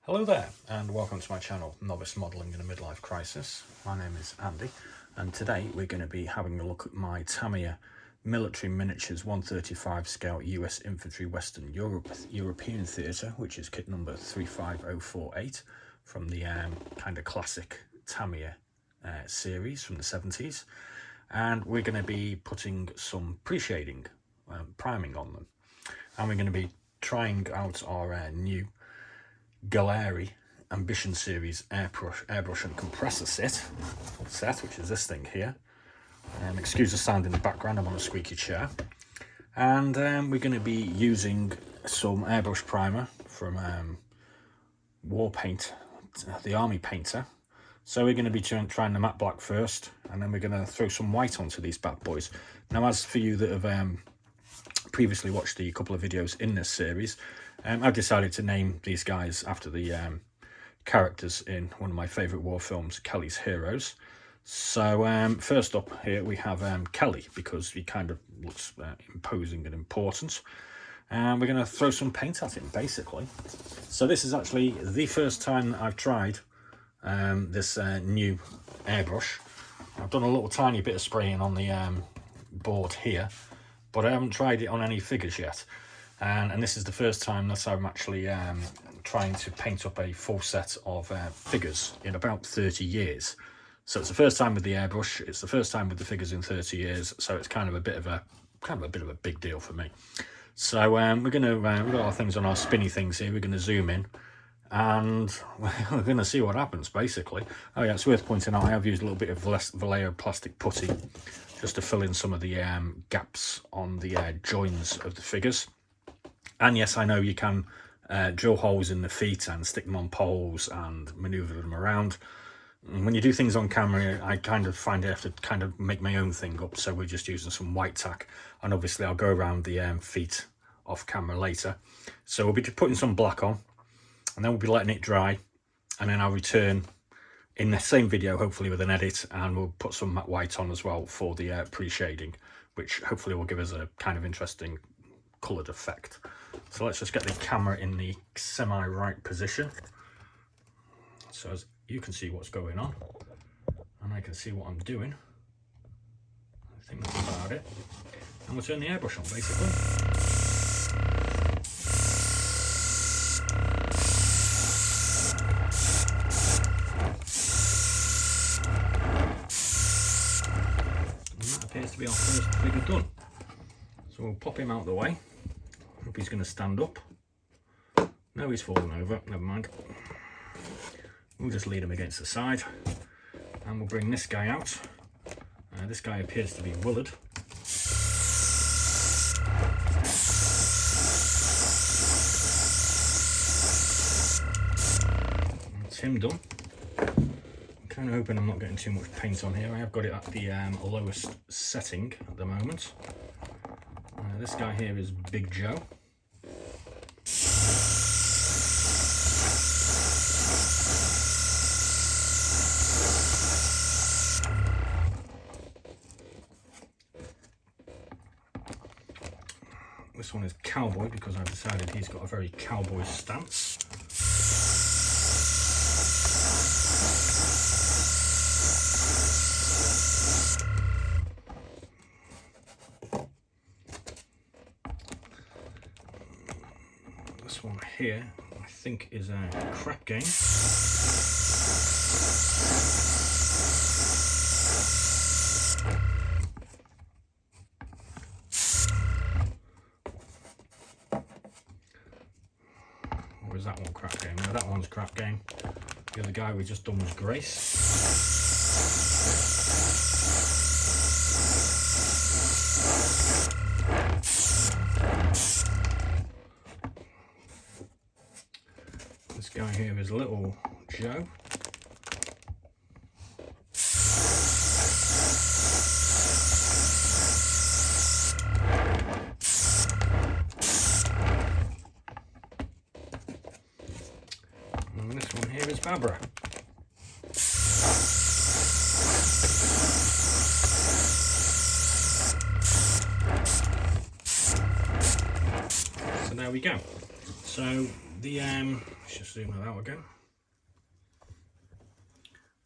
Hello there, and welcome to my channel, Novice Modelling in a Midlife Crisis. My name is Andy, and today we're going to be having a look at my Tamiya Military Miniatures 135 scale US Infantry Western European Theatre, which is kit number 35048 from the kind of classic Tamiya series from the 70s. And we're going to be putting some pre-shading, priming on them. And we're going to be trying out our new Gallery Ambition Series airbrush and compressor set, which is this thing here. Excuse the sound in the background, I'm on a squeaky chair. And we're going to be using some airbrush primer from War Paint, the Army Painter. So we're going to be trying the matte black first, and then we're going to throw some white onto these bad boys. Now, as for you that have previously watched a couple of videos in this series, I've decided to name these guys after the characters in one of my favourite war films, Kelly's Heroes. So first up here we have Kelly, because he kind of looks imposing and important. And we're going to throw some paint at him, basically. So this is actually the first time I've tried this new airbrush. I've done a little tiny bit of spraying on the board here, but I haven't tried it on any figures yet. And this is the first time that I'm actually trying to paint up a full set of figures in about 30 years. So it's the first time with the airbrush, it's the first time with the figures in 30 years, so it's kind of a bit of a big deal for me. So we're gonna we've got our things on our spinny things here. We're gonna zoom in, and we're gonna see what happens, basically. Oh yeah, it's worth pointing out I have used a little bit of Vallejo plastic putty just to fill in some of the gaps on the joins of the figures. And yes, I know you can drill holes in the feet and stick them on poles and maneuver them around. And when you do things on camera, I kind of find I have to kind of make my own thing up, so we're just using some white tack. And obviously I'll go around the feet off camera later. So we'll be putting some black on, and then we'll be letting it dry, and then I'll return in the same video, hopefully with an edit, and we'll put some matte white on as well for the pre-shading, which hopefully will give us a kind of interesting coloured effect. So let's just get the camera in the semi-right position, so as you can see what's going on, and I can see what I'm doing. I think that's about it. And we'll turn the airbrush on, basically. And that appears to be our first figure done. So we'll pop him out of the way. Hope he's going to stand up. No, he's fallen over, never mind. We'll just lead him against the side, and we'll bring this guy out. This guy appears to be Willard. That's him done. I'm kind of hoping I'm not getting too much paint on here. I have got it at the lowest setting at the moment. This guy here is Big Joe. This one is Cowboy, because I've decided he's got a very cowboy stance. This one here, I think, is a crap game. Or is that one crap game? No, that one's crap game. The other guy we just done was Grace. This guy here is Little Joe. And this one here is Barbara. So there we go. So let's just zoom that out again.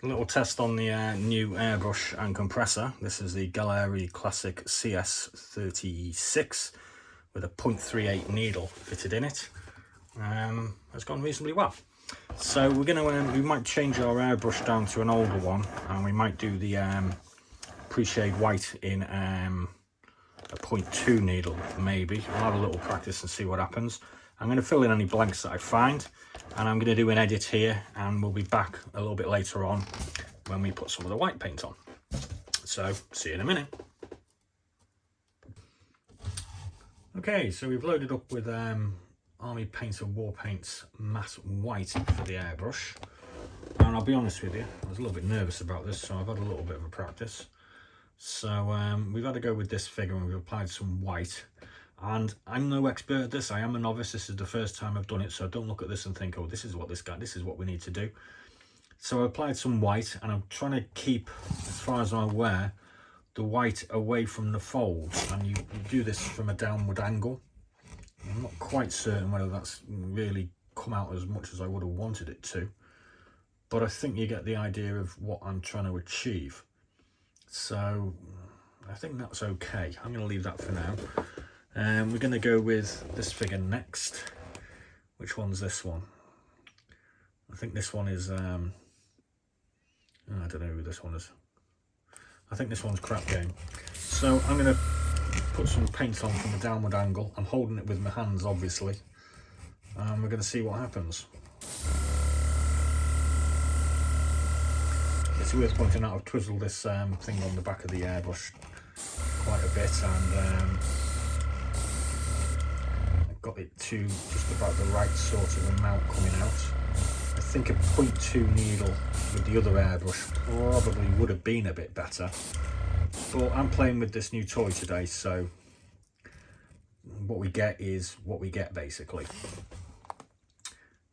A little test on the new airbrush and compressor. This is the Gallery Classic CS36 with a 0.38 needle fitted in it. Has gone reasonably well. So we're gonna we might change our airbrush down to an older one, and we might do the pre-shade white in a 0.2 needle maybe. I'll have a little practice and see what happens. I'm going to fill in any blanks that I find, and I'm going to do an edit here, and we'll be back a little bit later on when we put some of the white paint on. So see you in a minute. Okay, so we've loaded up with Army Painter War Paints Matte White for the airbrush, and I'll be honest with you, I was a little bit nervous about this, so I've had a little bit of a practice. So we've had to go with this figure, and we've applied some white. And I'm no expert at this. I am a novice. This is the first time I've done it, so don't look at this and think, oh, this is what we need to do. So I applied some white, and I'm trying to keep, as far as I'm aware, the white away from the folds, and you do this from a downward angle. I'm not quite certain whether that's really come out as much as I would have wanted it to, but I think you get the idea of what I'm trying to achieve. So I think that's okay. I'm going to leave that for now. We're going to go with this figure next. Which one's this one? I think this one is, I don't know who this one is. I think this one's Crap Game. So I'm going to put some paint on from a downward angle. I'm holding it with my hands, obviously. And we're going to see what happens. It's worth pointing out I've twizzled this thing on the back of the airbrush quite a bit, and got it to just about the right sort of amount coming out. I think a 0.2 needle with the other airbrush probably would have been a bit better, but I'm playing with this new toy today, so what we get is what we get, basically.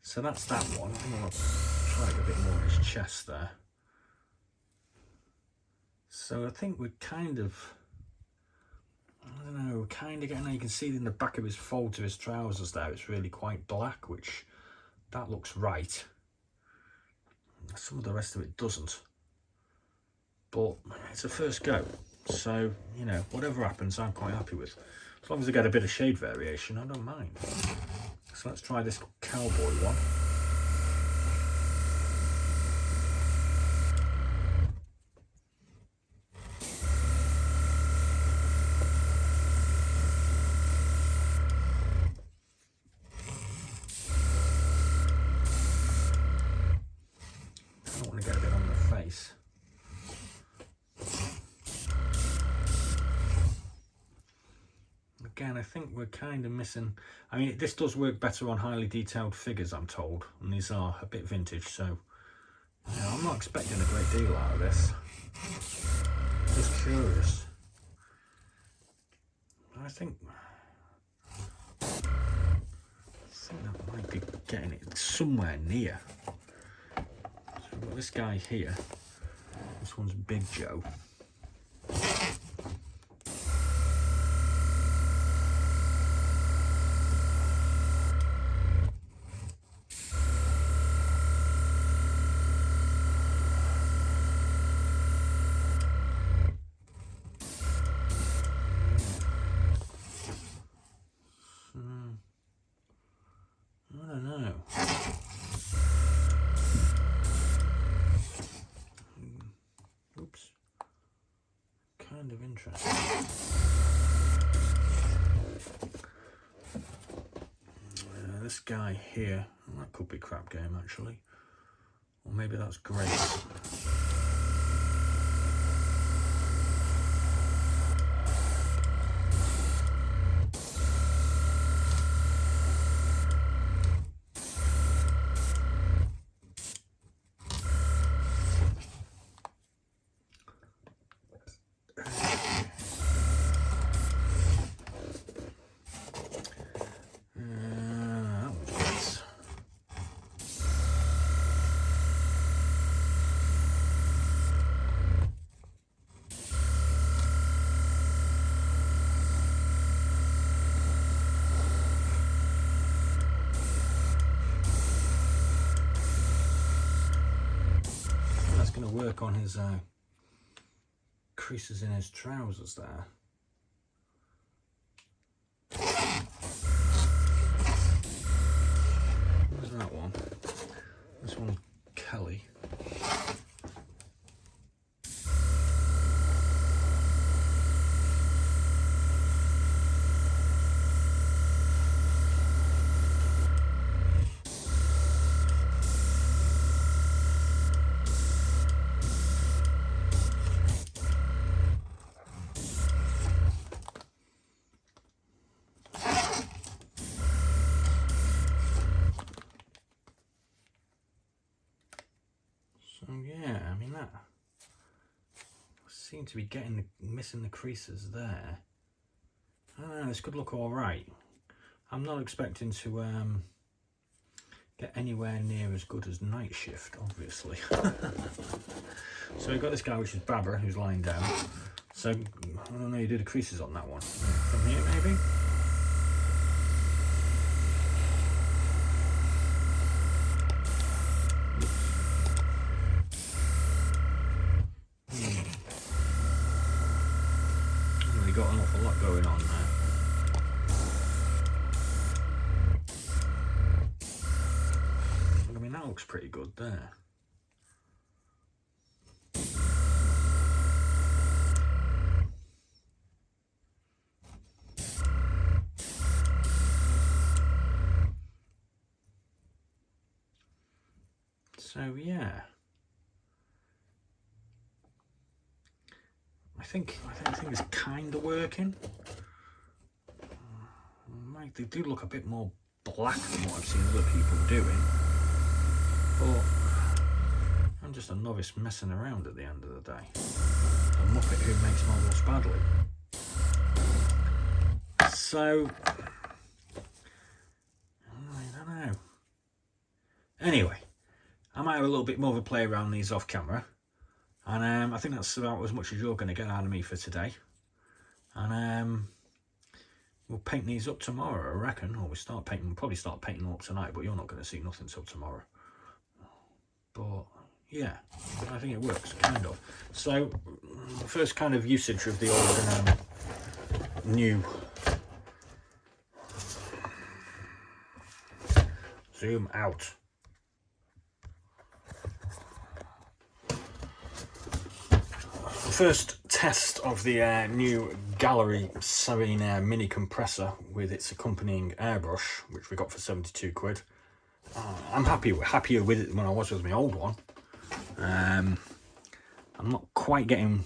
So that's that one. I'm going to try a bit more on his chest there. So I think we're kind of, I don't know, kind of getting, you can see in the back of his fold to his trousers there, it's really quite black, which that looks right. Some of the rest of it doesn't, but it's a first go, so you know, whatever happens I'm quite happy with. As long as I get a bit of shade variation, I don't mind. So let's try this cowboy one. Again, I think we're kind of missing, I mean, this does work better on highly detailed figures, I'm told, and these are a bit vintage, so you know, I'm not expecting a great deal out of this. Just curious. I think that might be getting it somewhere near. So we've got this guy here. This one's Big Joe. I don't know. Oops. Kind of interesting. This guy here, that could be Crap Game actually. Or maybe that's great. that's going to work on his creases in his trousers there. Where's that one? This one's Kelly. So yeah, I mean that seem to be missing the creases there. I don't know, this could look all right. I'm not expecting to get anywhere near as good as Night Shift, obviously. So we've got this guy, which is Barbara, who's lying down. So I don't know, you do the creases on that one from here, maybe. Got an awful lot going on there. I mean, that looks pretty good there. So yeah, I think it's kind of working. Like, they do look a bit more black than what I've seen other people doing, but I'm just a novice messing around at the end of the day. A muppet who makes models badly. So I don't know. Anyway, I might have a little bit more of a play around these off camera. And I think that's about as much as you're going to get out of me for today. And we'll paint these up tomorrow, I reckon. Or we'll probably start painting them up tonight, but you're not going to see nothing till tomorrow. But yeah, I think it works, kind of. So, first kind of usage of the old new zoom out. First test of the new Gallery Serene mini compressor with its accompanying airbrush, which we got for 72 quid. I'm happier with it than when I was with my old one. I'm not getting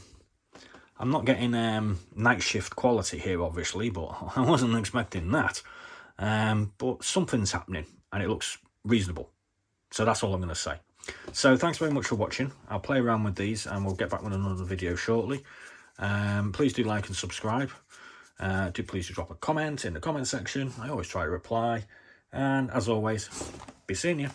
Night Shift quality here, obviously, but I wasn't expecting that. But something's happening and it looks reasonable. So that's all I'm going to say. So thanks very much for watching. I'll play around with these and we'll get back with another video shortly. Please do like and subscribe. Please drop a comment in the comment section. I always try to reply. And as always, be seeing you.